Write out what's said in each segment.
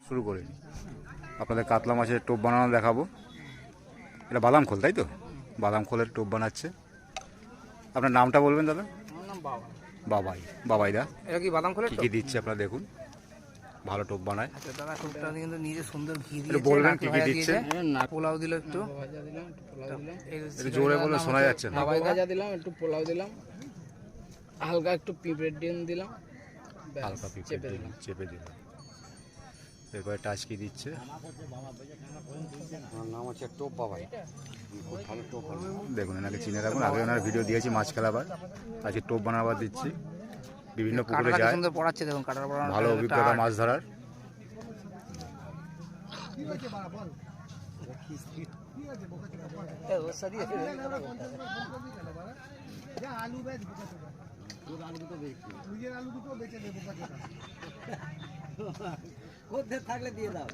শুরু করিনি। আপনাদের কাতলা মাছের টোপ বানানো দেখাবো। এটা বাদাম খোল, তাই তো? বাদাম খোলের টোপ বানাচ্ছে। আপনার নামটা বলবেন দাদা? আমার নাম বাবা। বাবাই। বাবাইদা এটা কি বাদাম খোলের কী টোপ? কী দিচ্ছে আপনারা দেখুন। ভালো টোপ বানায়। আচ্ছা দাদা, টোপটা কিন্তু নিজে সুন্দর ঘি একটু দিয়েছে, বলবেন নারকেল কী কী ভাজা দিচ্ছে? দিয়েছে, পোলাও দিল একটু, ভাজা দিলাম, একটু পোলাও দিলাম, একটু জোরে বলে শোনা যাচ্ছে না। বাবাই ভাজা দিলাম, একটু পোলাও দিলাম, হালকা একটু পিঁপড়ের ডিম দিলাম, ব্যাস, হালকা পিঁপড়ে চেপে দিলাম। চেপে দিলাম। এরপরে টাচ কি দিচ্ছে? আমার নাম হচ্ছে টোপ বাবাই। খুব ভালো টোপ বানায়। দেখুন, এনাকে চিনে রাখুন। আগে ওনার ভিডিও দিয়েছি মাছ খেলাবার, আজকে টোপ বানাবার দিচ্ছি। বিভিন্ন পুকুরে কাটাটা কি যায়, সুন্দর পড়াচ্ছে, দেখুন কাটার পড়ানো ভালো অভিজ্ঞতা মাছ ধরার। থাকলে দিয়ে দাও,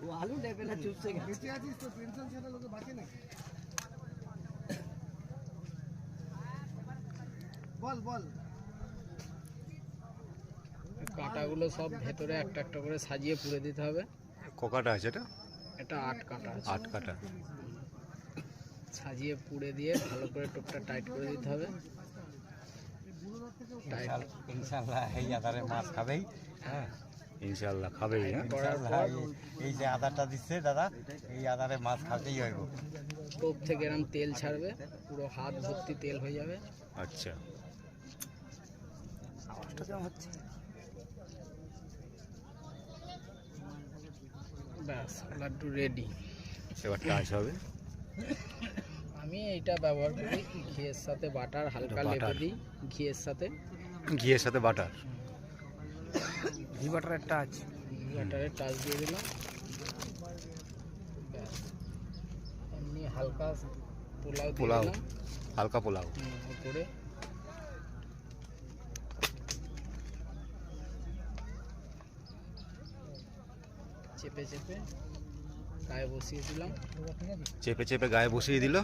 ও আলু নেবে না, চুপসে গেছে। কাঁটাগুলো সব ভেতরে একটা একটা করে সাজিয়ে পুড়ে দিতে হবে। কোকাটা আছে এটা? এটা 8 কাঁটা আছে, 8 কাটা। সাজিয়ে পুড়ে দিয়ে ভালো করে টোপটা টাইট করে দিতে হবে। টাইট ইনশাআল্লাহ এই আদারে মাছ খাবেই। হ্যাঁ, ইনশাআল্লাহ খাবেই। হ্যাঁ, করার পর এই যে আদারটা দিচ্ছে দাদা, এই আদারে মাছ খাতেই হইব। টোপ থেকে এরকম তেল ছাড়বে, পুরো হাত ভর্তি তেল হয়ে যাবে। আচ্ছা। আওয়াজটা কেমন হচ্ছে? ব্যাস, লাড্ডু রেডি। এবার টাচ হবে। আমি এইটা ব্যবহার করি ঘিয়ের সাথে, বাটার হালকা এটা লেবু বাটার। দিই ঘিয়ের সাথে। ঘিয়ের সাথে বাটার। ঘি বাটারের টাচ। বাটারের টাচ দিয়ে দিলাম। ব্যাস, এমনি হালকা পোলাও দিয়ে পোলাও, দিলাম হালকা পোলাও। উপরে। চেপে চেপে গায়ে বসিয়ে দিলাম। চেপে চেপে গায়ে বসিয়ে দিল।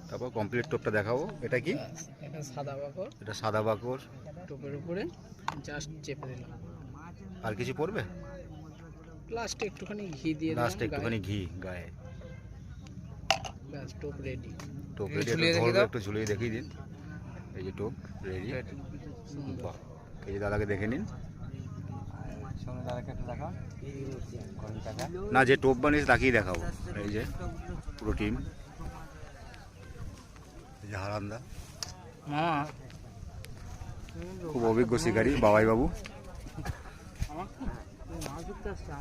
তারপর কমপ্লিট টোপটা দেখাবো। এটা কি? ব্যাস, এটা সাদা বাকর, এটা সাদা বাকর। টোপের উপরে জাস্ট চেপে দিলাম। আর কিছু পড়বে? লাস্টে একটুখানি ঘি দিয়ে দিলাম লাস্টে একটুখানি ঘি গায়ে। ব্যাস, টোপ রেডি। টোপ একটু রেডি। ঝুলিয়ে একটু দেখিয়ে ধরবে, দাও। একটু ঝুলিয়ে দেখিয়ে দিন। এই যে টোপ রেডি। বাহ, এই যে দাদাকে দেখে নিন। শোনো দাদাকে একটু দেখাও। গরম টাকা না, যে টোপ বানিয়েছে তাকেই দেখাবো। এই যে পুরো টিম, এই যে হারান্দা, মামা খুব অভিজ্ঞ শিকারী বাবাই বাবু। মাছ ধরতে আসছে।